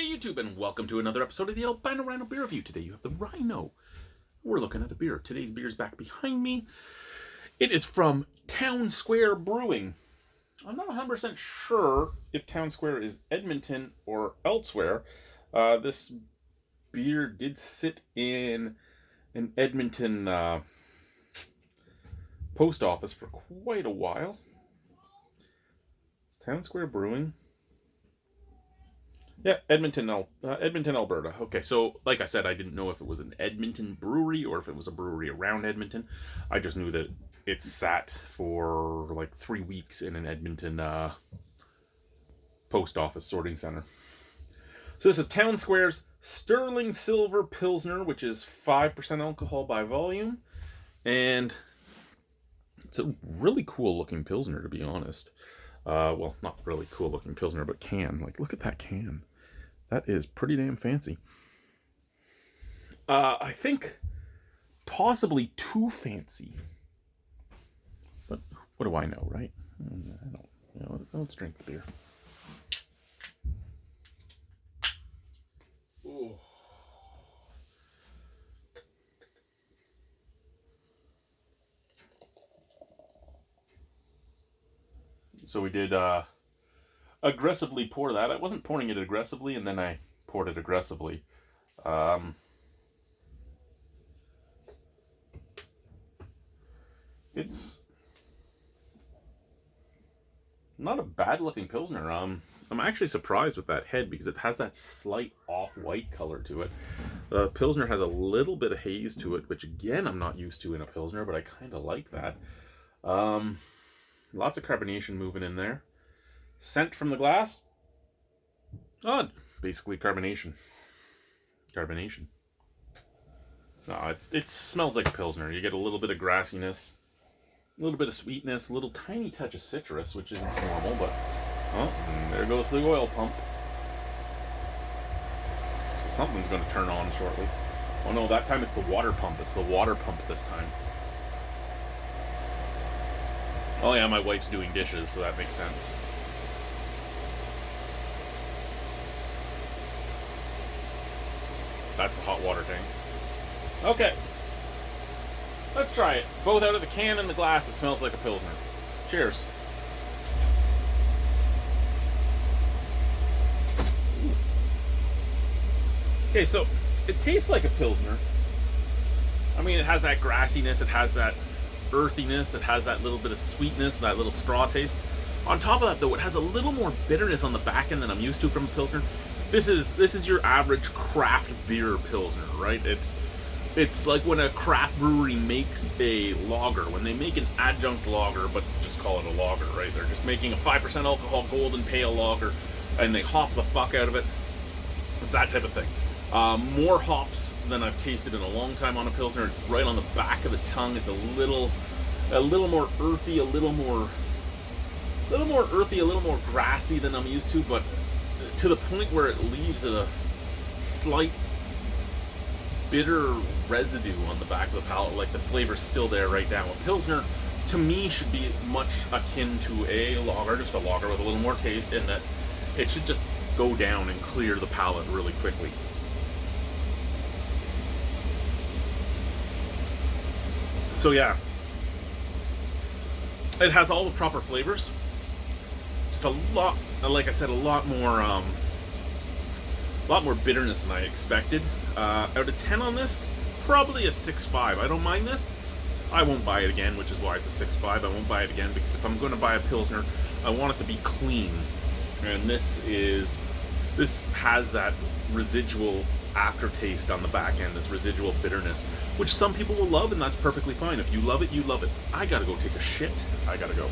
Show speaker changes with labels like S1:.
S1: Hey YouTube, and welcome to another episode of the Albino Rhino beer review. Today you have the Rhino. We're looking at a beer. Today's beer's back behind me. It is from Town Square Brewing. I'm not 100% sure if Town Square is Edmonton or elsewhere. This beer did sit in an Edmonton post office for quite a while. It's Town Square Brewing. Yeah, Edmonton, Alberta. Okay, so like I said, I didn't know if it was an Edmonton brewery or if it was a brewery around Edmonton. I just knew that it sat for like 3 weeks in an Edmonton post office sorting center. So this is Town Square's Sterling Silver Pilsner, which is 5% alcohol by volume. And it's a really cool looking Pilsner, to be honest. Well, not really cool looking Pilsner, but can. Like, look at that can. That is pretty damn fancy. I think possibly too fancy. But what do I know, right? I don't. Let's drink the beer. Ooh. So we did aggressively pour that. I wasn't pouring it aggressively, and then I poured it aggressively. It's not a bad looking Pilsner. I'm actually surprised with that head because it has that slight off-white color to it. The Pilsner has a little bit of haze to it, which again I'm not used to in a Pilsner, but I kind of like that. Lots of carbonation moving in there. Scent from the glass. Oh, basically carbonation. Carbonation. No, it smells like a Pilsner. You get a little bit of grassiness, a little bit of sweetness, a little tiny touch of citrus, which isn't normal, but oh, and there goes the oil pump. So something's going to turn on shortly. Oh no, that time it's the water pump. It's the water pump this time. Oh yeah, my wife's doing dishes, so that makes sense. That's the hot water tank. Okay. Let's try it. Both out of the can and the glass, it smells like a Pilsner. Cheers. Okay, so it tastes like a Pilsner. I mean, it has that grassiness, it has that earthiness, it has that little bit of sweetness, that little straw taste. On top of that, though, it has a little more bitterness on the back end than I'm used to from a Pilsner. This is your average craft beer Pilsner, right? It's like when a craft brewery makes a lager, when they make an adjunct lager, but just call it a lager, right? They're just making a 5% alcohol golden pale lager, and they hop the fuck out of it. It's that type of thing. More hops than I've tasted in a long time on a Pilsner. It's right on the back of the tongue. It's a little more earthy, a little more earthy, a little more grassy than I'm used to, but to the point where it leaves a slight bitter residue on the back of the palate, like the flavor's still there right now. A Pilsner, to me, should be much akin to a lager, just a lager with a little more taste, in that it should just go down and clear the palate really quickly. So yeah, it has all the proper flavors. Just a lot, like I said, a lot more bitterness than I expected. Out of 10 on this, probably a 6.5. I don't mind this. I won't buy it again, which is why it's a 6.5. I won't buy it again because if I'm going to buy a Pilsner, I want it to be clean. And this has that residual aftertaste on the back end, this residual bitterness, which some people will love, and that's perfectly fine. If you love it, you love it. I gotta go take a shit. I gotta go.